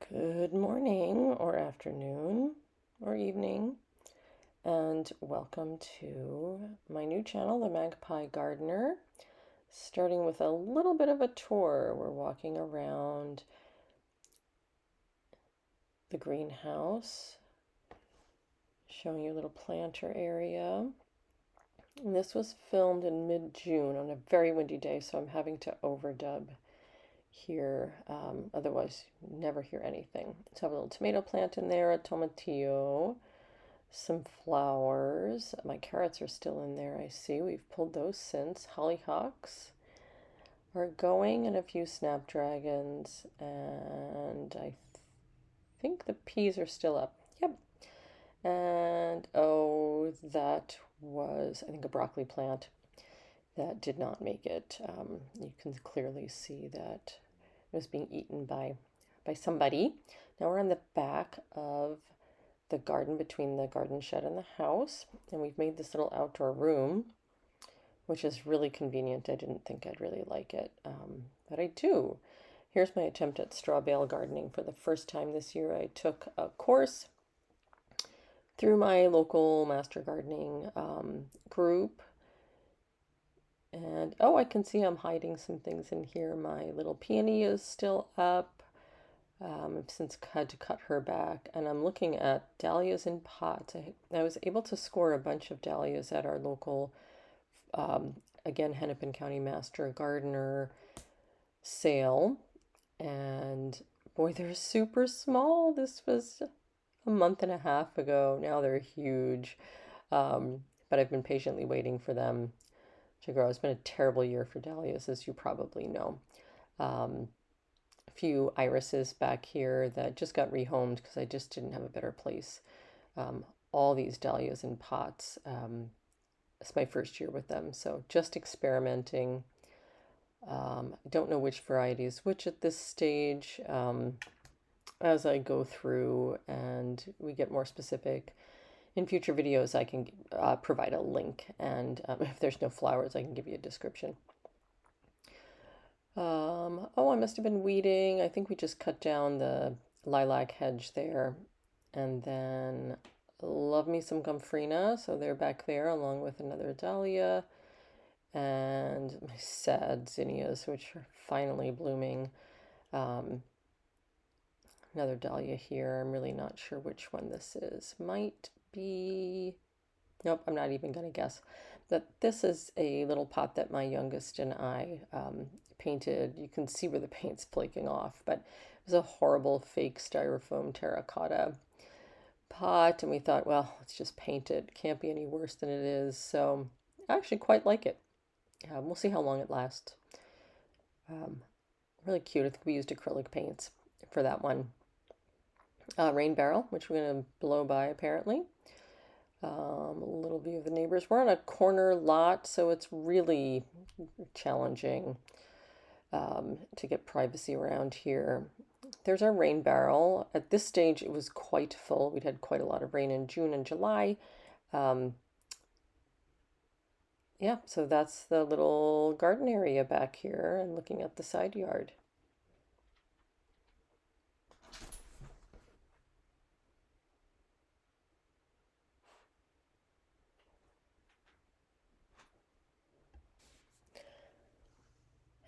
Good morning or afternoon or evening, and welcome to my new channel, the Magpie Gardener. Starting with a little bit of a tour. We're walking around the greenhouse, showing you a little planter area. And this was filmed in mid-June on a very windy day, so I'm having to overdub here. Otherwise, you never hear anything. So I have a little tomato plant in there, a tomatillo, some flowers. My carrots are still in there, I see. We've pulled those since. Hollyhocks are going, and a few snapdragons. And I think the peas are still up. Yep. And oh, that was, I think, a broccoli plant that did not make it. You can clearly see that it was being eaten by somebody. Now we're on the back of the garden between the garden shed and the house, and we've made this little outdoor room, which is really convenient. I didn't think I'd really like it, but I do. Here's my attempt at straw bale gardening. For the first time this year, I took a course through my local master gardening group. And oh, I can see I'm hiding some things in here. My little peony is still up. I've since had to cut her back, and I'm looking at dahlias in pots. I was able to score a bunch of dahlias at our local, again, Hennepin County Master Gardener sale, and boy, they're super small. This was a month and a half ago. Now they're huge, but I've been patiently waiting for them to grow. It's been a terrible year for dahlias, as you probably know. Few irises back here that just got rehomed because I just didn't have a better place. All these dahlias in pots. It's my first year with them, so just experimenting. I don't know which varieties which at this stage. As I go through and we get more specific in future videos, I can provide a link, and if there's no flowers, I can give you a description. Oh, I must have been weeding. I think we just cut down the lilac hedge there. And then love me some gomphrena. So they're back there along with another dahlia and my sad zinnias, which are finally blooming. Another dahlia here. I'm really not sure which one this is. Might be, nope, I'm not even going to guess. But this is a little pot that my youngest and I painted. You can see where the paint's flaking off, but it was a horrible fake styrofoam terracotta pot, and we thought, well, let's just paint it. Can't be any worse than it is. So I actually quite like it. We'll see how long it lasts. Really cute. I think we used acrylic paints for that one. Rain barrel, which we're going to blow by apparently. A little view of the neighbors. We're on a corner lot, so it's really challenging to get privacy around here. There's our rain barrel. At this stage, it was quite full. We'd had quite a lot of rain in June and July. Yeah, so that's the little garden area back here, and looking at the side yard.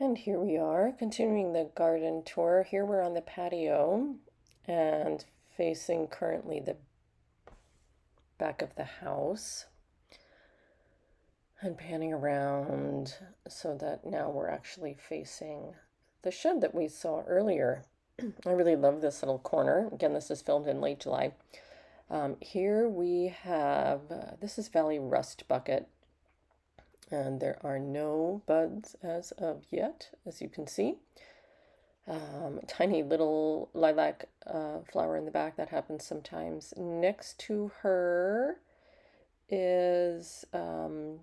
And here we are, continuing the garden tour. Here we're on the patio and facing currently the back of the house and panning around so that now we're actually facing the shed that we saw earlier. I really love this little corner. Again, this is filmed in late July. Here we have, this is Valley Rust Bucket. And there are no buds as of yet, as you can see. Tiny little lilac flower in the back. That happens sometimes. Next to her is, 20th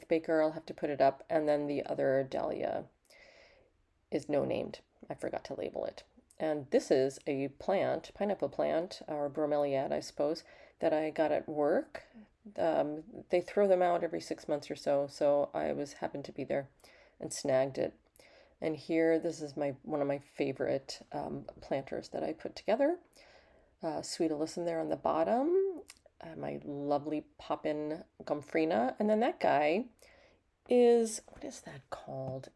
Baker. I'll have to put it up. And then the other dahlia is no named. I forgot to label it. And this is a plant, pineapple plant, or bromeliad, I suppose, that I got at work. They throw them out every 6 months or so, so I happened to be there and snagged it. And here, this is one of my favorite planters that I put together. Sweet Alyssum there on the bottom. My lovely Poppin Gumfrina. And then that guy is, what is that called?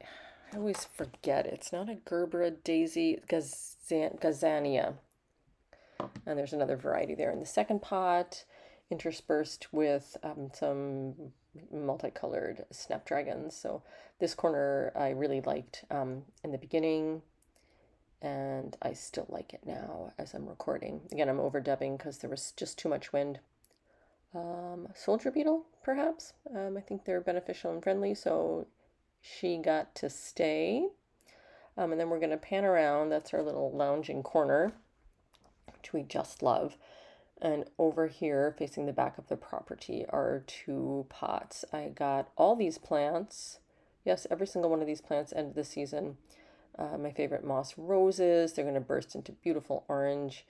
I always forget. It's not a Gerbera daisy, Gazania. And there's another variety there in the second pot, interspersed with some multicolored snapdragons. So this corner I really liked in the beginning, and I still like it now as I'm recording. Again, I'm overdubbing because there was just too much wind. Soldier beetle, perhaps. I think they're beneficial and friendly, so she got to stay. And then we're going to pan around. That's our little lounging corner, which we just love. And over here, facing the back of the property, are 2 pots. I got all these plants. Yes, every single one of these plants ended the season. My favorite moss roses. They're going to burst into beautiful orange.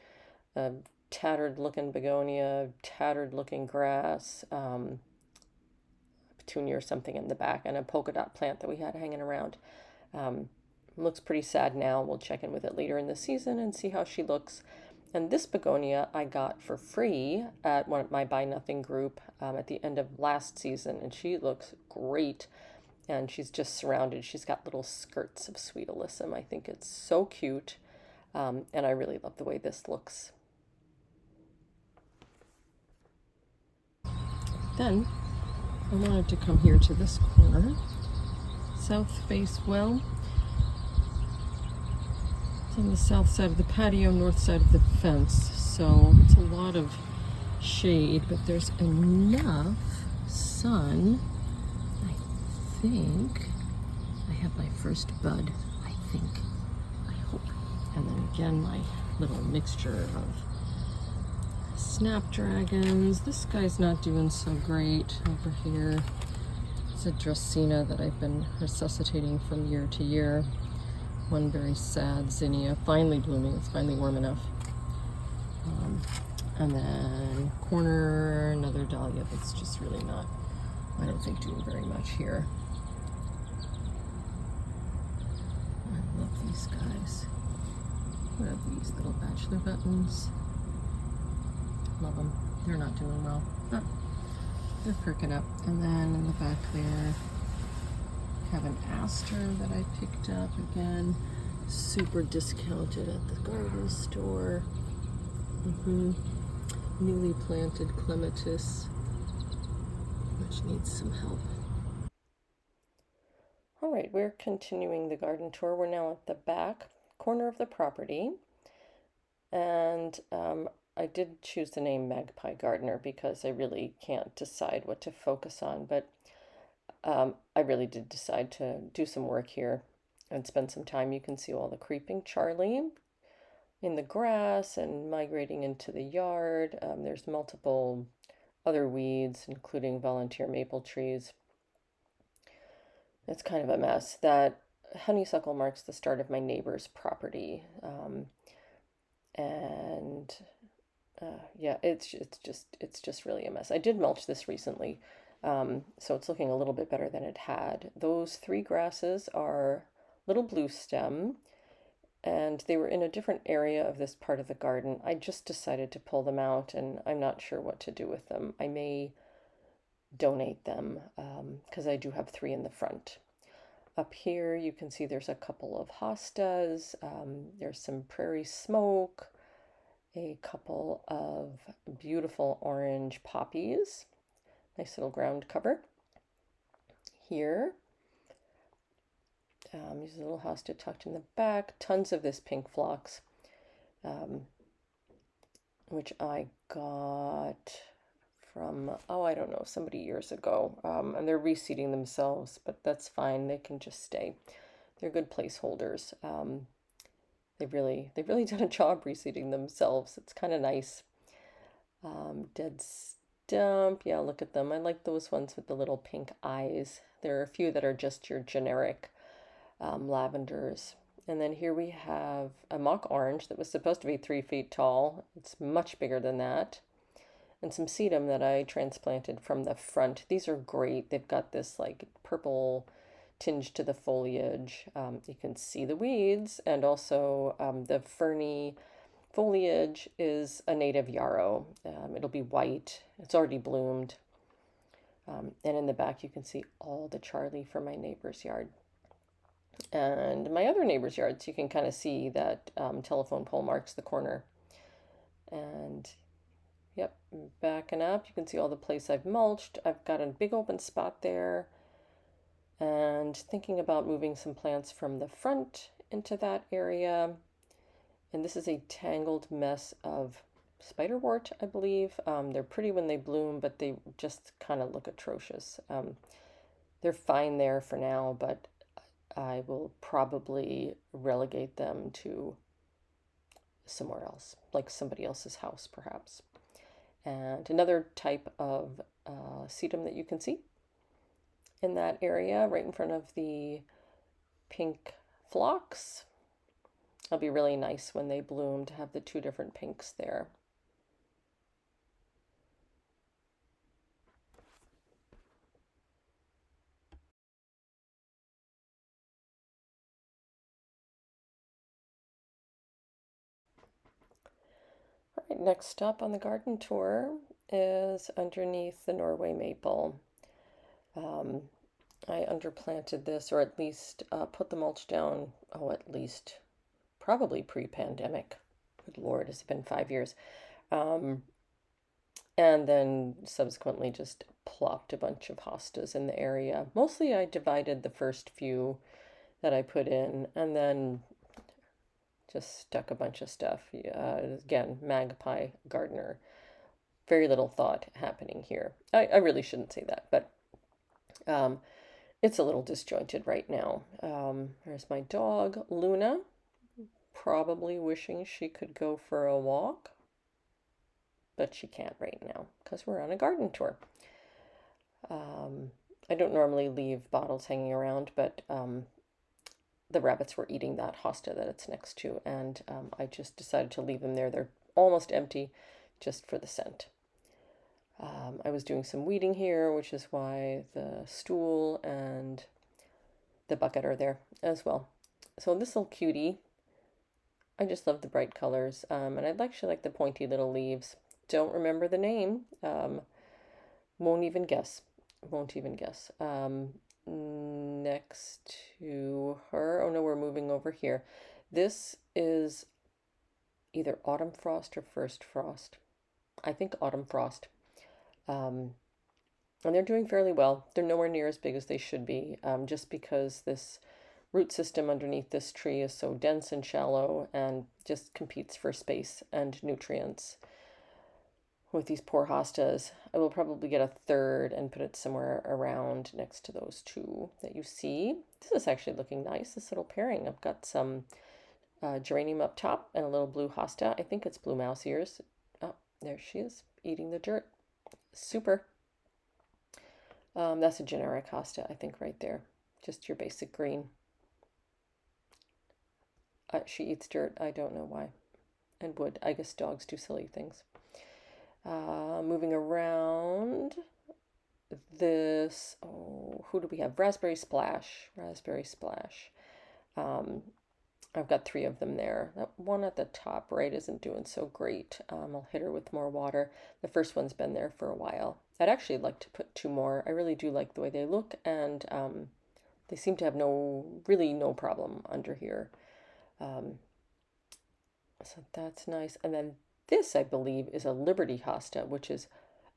Tattered looking begonia, tattered looking grass, petunia or something in the back, and a polka dot plant that we had hanging around. Looks pretty sad now. We'll check in with it later in the season and see how she looks. And this begonia I got for free at one of my Buy Nothing group at the end of last season, and she looks great. And she's just surrounded. She's got little skirts of Sweet Alyssum. I think it's so cute, and I really love the way this looks. Then I wanted to come here to this corner, south face well. It's on the south side of the patio, north side of the fence, so it's a lot of shade, but there's enough sun. I think I have my first bud, I hope. And then again, my little mixture of snapdragons. This guy's not doing so great over here. It's a Dracena that I've been resuscitating from year to year. One very sad zinnia, finally blooming. It's finally warm enough. And then corner, another dahlia that's just really not, I don't think, doing very much here. I love these guys. What are these little bachelor buttons? Love them. They're not doing well, but they're perking up. And then in the back there, have an aster that I picked up again, super discounted at the garden store. Newly planted clematis, which needs some help. All right, we're continuing the garden tour. We're now at the back corner of the property, and I did choose the name Magpie Gardener because I really can't decide what to focus on, but I really did decide to do some work here and spend some time. You can see all the creeping Charlie in the grass and migrating into the yard. There's multiple other weeds, including volunteer maple trees. It's kind of a mess. That honeysuckle marks the start of my neighbor's property, and yeah, it's just really a mess. I did mulch this recently, so it's looking a little bit better than it had. Those 3 grasses are little blue stem, and they were in a different area of this part of the garden. I just decided to pull them out, and I'm not sure what to do with them. I may donate them because I do have 3 in the front. Up here you can see there's a couple of hostas, there's some prairie smoke, a couple of beautiful orange poppies, nice little ground cover. Here, there's a little hosta tucked in the back, tons of this pink phlox, which I got from, oh, I don't know, somebody years ago. And they're reseeding themselves, but that's fine. They can just stay. They're good placeholders. They've really done a job reseeding themselves. It's kind of nice. Dead stump. Yeah, look at them. I like those ones with the little pink eyes. There are a few that are just your generic lavenders. And then here we have a mock orange that was supposed to be 3 feet tall. It's much bigger than that. And some sedum that I transplanted from the front. These are great. They've got this like purple tinge to the foliage. You can see the weeds, and also the ferny foliage is a native yarrow. It'll be white. It's already bloomed. And in the back, you can see all the Charlie from my neighbor's yard. And my other neighbor's yards, you can kind of see that telephone pole marks the corner. And yep, backing up, you can see all the place I've mulched. I've got a big open spot there. And thinking about moving some plants from the front into that area. And this is a tangled mess of spiderwort, I believe. They're pretty when they bloom, but they just kind of look atrocious. They're fine there for now, but I will probably relegate them to somewhere else, like somebody else's house, perhaps. And another type of sedum that you can see in that area, right in front of the pink phlox. It'll be really nice when they bloom to have the two different pinks there. All right, next up on the garden tour is underneath the Norway maple. I underplanted this, or at least put the mulch down, at least probably pre-pandemic. Good Lord, it's been 5 years. Um, and then subsequently just plopped a bunch of hostas in the area. Mostly I divided the first few that I put in, and then just stuck a bunch of stuff. Again, Magpie gardener. Very little thought happening here. I really shouldn't say that, but it's a little disjointed right now. There's my dog, Luna, probably wishing she could go for a walk, but she can't right now because we're on a garden tour. I don't normally leave bottles hanging around, but the rabbits were eating that hosta that it's next to, and I just decided to leave them there. They're almost empty just for the scent. I was doing some weeding here, which is why the stool and the bucket are there as well. So this little cutie, I just love the bright colors, and I actually like the pointy little leaves. Don't remember the name. Won't even guess. Won't even guess. Next to her, oh no, we're moving over here. This is either autumn frost or first frost. I think autumn frost. And they're doing fairly well. They're nowhere near as big as they should be, just because this root system underneath this tree is so dense and shallow and just competes for space and nutrients with these poor hostas. I will probably get a third and put it somewhere around next to those two that you see. This is actually looking nice, this little pairing. I've got some geranium up top and a little blue hosta. I think it's blue mouse ears. Oh, there she is, eating the dirt. Super. That's a generic hosta, I think, right there. Just your basic green. She eats dirt. I don't know why. And wood. I guess dogs do silly things. Moving around this, who do we have? Raspberry Splash. Raspberry Splash. I've got 3 of them there. That one at the top right isn't doing so great. I'll hit her with more water. The first one's been there for a while. I'd actually like to put 2 more. I really do like the way they look, and they seem to have really no problem under here. So that's nice. And then this, I believe, is a Liberty hosta, which is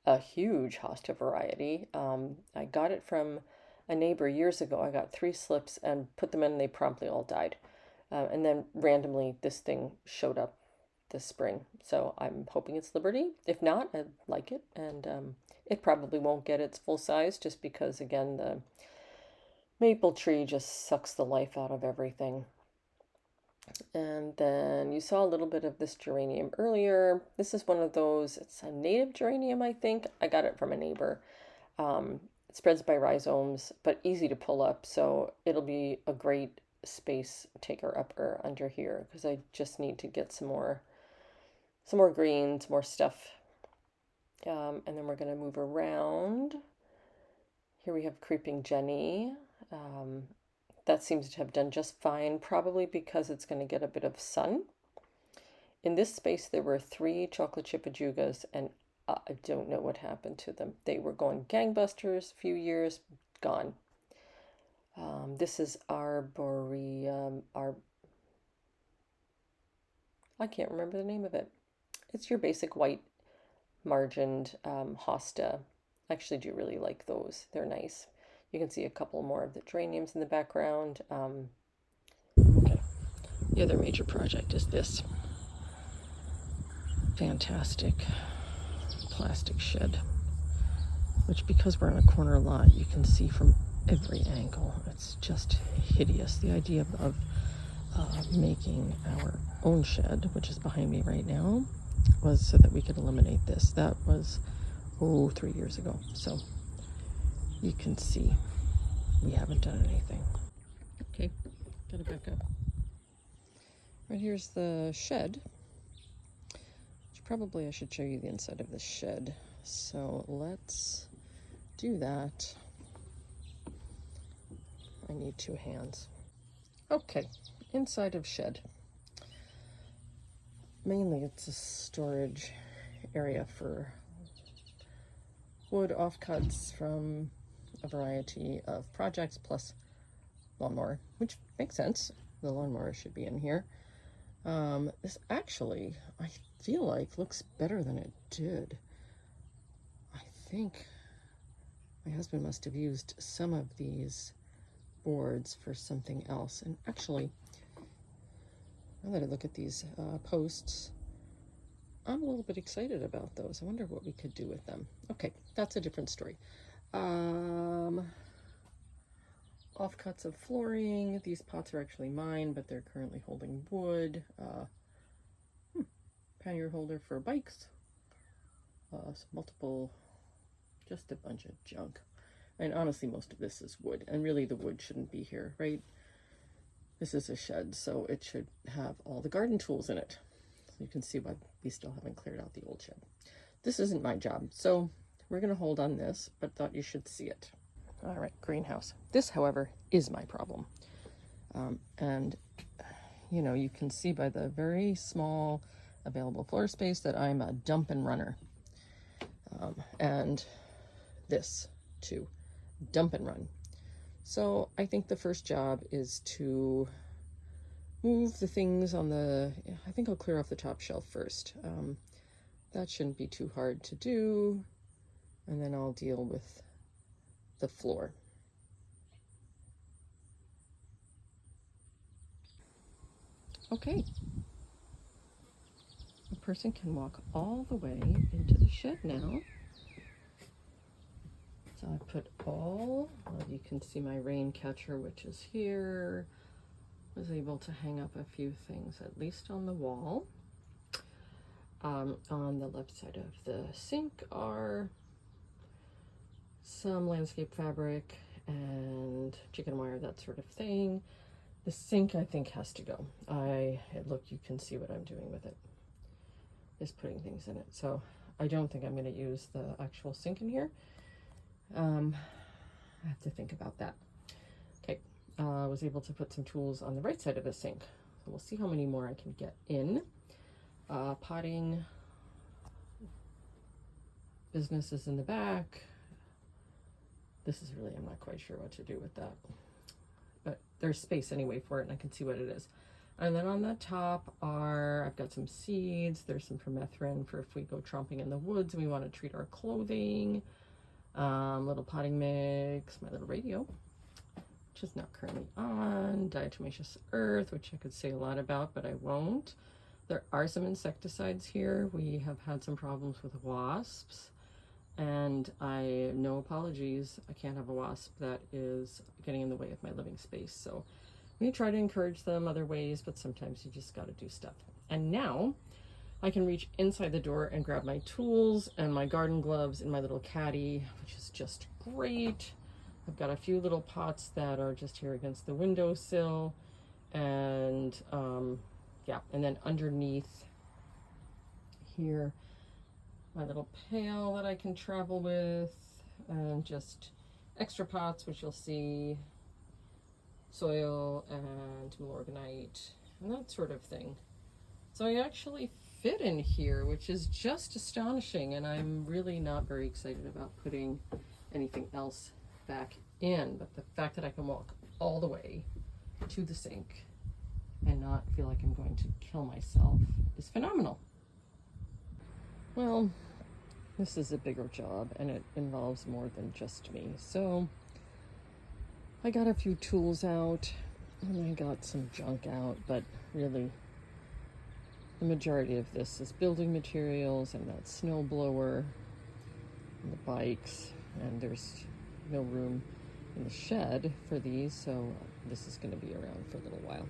a huge hosta variety. I got it from a neighbor years ago. I got 3 slips and put them in, and they promptly all died. And then randomly this thing showed up this spring. So I'm hoping it's Liberty. If not, I like it. And it probably won't get its full size just because, again, the maple tree just sucks the life out of everything. And then you saw a little bit of this geranium earlier. This is one of those, it's a native geranium, I think. I got it from a neighbor. It spreads by rhizomes, but easy to pull up. So it'll be a great space taker upper under here because I just need to get some more greens, more stuff. And then we're going to move around. Here we have Creeping Jenny. That seems to have done just fine, probably because it's going to get a bit of sun. In this space, there were 3 chocolate chip ajugas, and I don't know what happened to them. They were going gangbusters, few years, gone. This is Arboreum, I can't remember the name of it. It's your basic white margined hosta. I actually do really like those. They're nice. You can see a couple more of the geraniums in the background. Okay. The other major project is this fantastic plastic shed, which, because we're on a corner lot, you can see from every angle. It's just hideous. The idea of making our own shed, which is behind me right now, was so that we could eliminate this. That was 3 years ago. So you can see we haven't done anything. Okay, gotta back up. Right here's the shed, which probably I should show you the inside of the shed. So let's do that. I need 2 hands. Okay, inside of shed. Mainly it's a storage area for wood offcuts from a variety of projects, plus lawnmower, which makes sense. The lawnmower should be in here. This actually, I feel like, looks better than it did. I think my husband must have used some of these boards for something else. And actually, now that I look at these posts, I'm a little bit excited about those. I wonder what we could do with them. Okay, that's a different story. Offcuts of flooring. These pots are actually mine, but they're currently holding wood. Pannier holder for bikes. Multiple, just a bunch of junk. And honestly, most of this is wood, and really the wood shouldn't be here, right? This is a shed, so it should have all the garden tools in it. So you can see why we still haven't cleared out the old shed. This isn't my job, so we're gonna hold on this, but thought you should see it. All right, greenhouse. This, however, is my problem. And you know, you can see by the very small available floor space that I'm a dump and runner. And this too, dump and run. So I think the first job is to move the things on the, I think I'll clear off the top shelf first. That shouldn't be too hard to do. And then I'll deal with the floor. Okay. A person can walk all the way into the shed now. So I put all, well, you can see my rain catcher, which is here. Was able to hang up a few things, at least on the wall. On the left side of the sink are some landscape fabric and chicken wire, that sort of thing. The sink, I think, has to go. Look, you can see what I'm doing with it. Is putting things in it. So I don't think I'm going to use the actual sink in here. I have to think about that. Okay, I was able to put some tools on the right side of the sink. So we'll see how many more I can get in. Potting business is in the back. This is really, I'm not quite sure what to do with that. But there's space anyway for it, and I can see what it is. And then on the top I've got some seeds. There's some permethrin for if we go tromping in the woods and we want to treat our clothing. Little potting mix, my little radio, which is not currently on, diatomaceous earth, which I could say a lot about, but I won't. There are some insecticides here. We have had some problems with wasps, and no apologies, I can't have a wasp that is getting in the way of my living space. So we try to encourage them other ways, but sometimes you just got to do stuff. And now I can reach inside the door and grab my tools and my garden gloves and my little caddy, which is just great. I've got a few little pots that are just here against the windowsill, and yeah, and then underneath here, my little pail that I can travel with, and just extra pots, which you'll see soil and morganite and that sort of thing. So I actually fit in here, which is just astonishing, and I'm really not very excited about putting anything else back in, but the fact that I can walk all the way to the sink and not feel like I'm going to kill myself is phenomenal. Well, this is a bigger job and it involves more than just me. So I got a few tools out and I got some junk out, but really the majority of this is building materials and that snow blower and the bikes, and there's no room in the shed for these, so this is going to be around for a little while.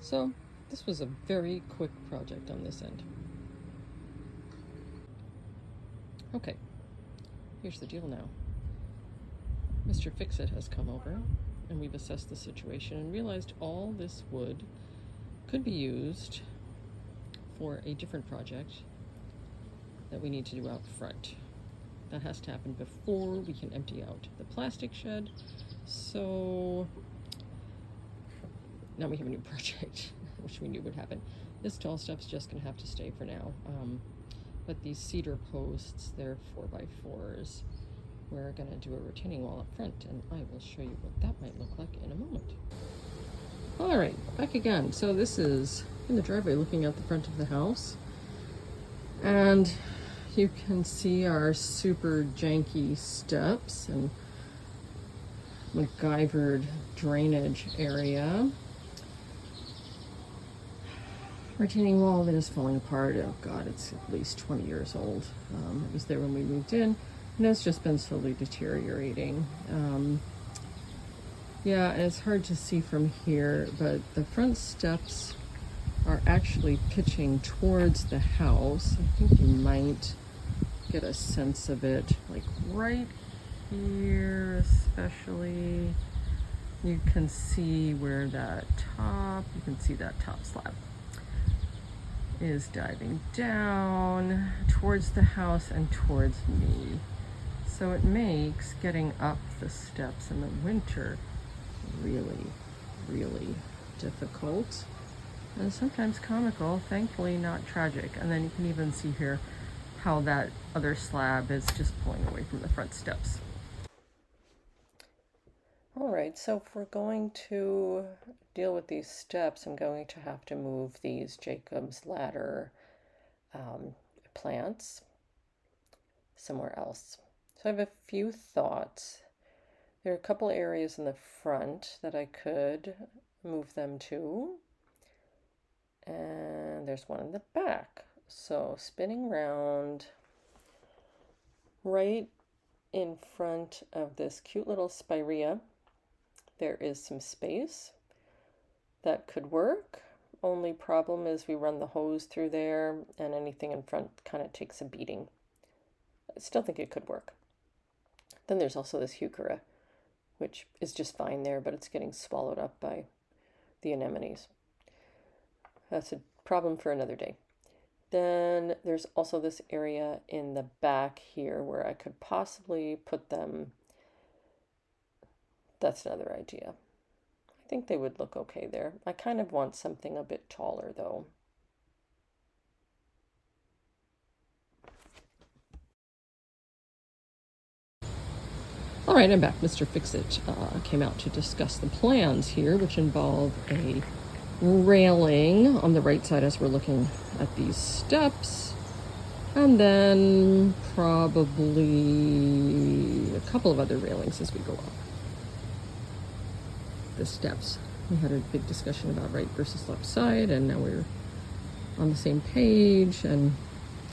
So this was a very quick project on this end. Okay, here's the deal now. Mr. Fix-It has come over and we've assessed the situation and realized all this wood could be used for a different project that we need to do out front. That has to happen before we can empty out the plastic shed. So now we have a new project, which we knew would happen. This tall stuff's just gonna have to stay for now. But these cedar posts, they're 4x4s. We're gonna do a retaining wall up front, and I will show you what that might look like in a moment. All right, back again. So this is in the driveway looking out the front of the house. And you can see our super janky steps and MacGyvered drainage area. Retaining wall that is falling apart. Oh God, it's at least 20 years old. It was there when we moved in, and it's just been slowly deteriorating. Yeah, and it's hard to see from here, but the front steps are actually pitching towards the house. I think you might get a sense of it, like right here especially. You can see where that you can see that top slab is diving down towards the house and towards me. So it makes getting up the steps in the winter really, really difficult. And sometimes comical, thankfully not tragic. And then you can even see here how that other slab is just pulling away from the front steps. All right, so if we're going to deal with these steps, I'm going to have to move these Jacob's Ladder plants somewhere else. So I have a few thoughts. There are a couple areas in the front that I could move them to. And there's one in the back. So spinning round right in front of this cute little spirea, there is some space that could work. Only problem is we run the hose through there and anything in front kind of takes a beating. I still think it could work. Then there's also this heuchera, which is just fine there, but it's getting swallowed up by the anemones. That's a problem for another day. Then there's also this area in the back here where I could possibly put them. That's another idea. I think they would look okay there. I kind of want something a bit taller though. All right, I'm back. Mr. Fix-It came out to discuss the plans here, which involve a railing on the right side as we're looking at these steps, and then probably a couple of other railings as we go up the steps. We had a big discussion about right versus left side, and now we're on the same page. And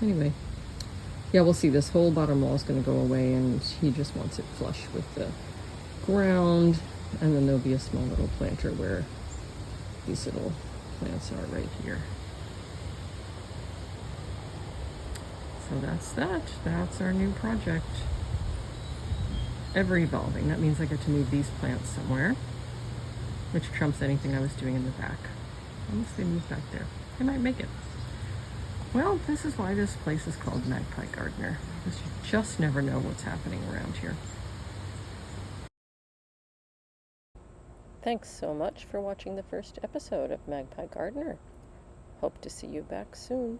anyway, yeah, we'll see. This whole bottom wall is going to go away, and he just wants it flush with the ground, and then there'll be a small little planter where these little plants are right here. So that's that. That's our new project. Ever evolving. That means I get to move these plants somewhere, which trumps anything I was doing in the back. Unless they move back there. They might make it. Well, this is why this place is called Magpie Gardener, because you just never know what's happening around here. Thanks so much for watching the first episode of Magpie Gardener. Hope to see you back soon.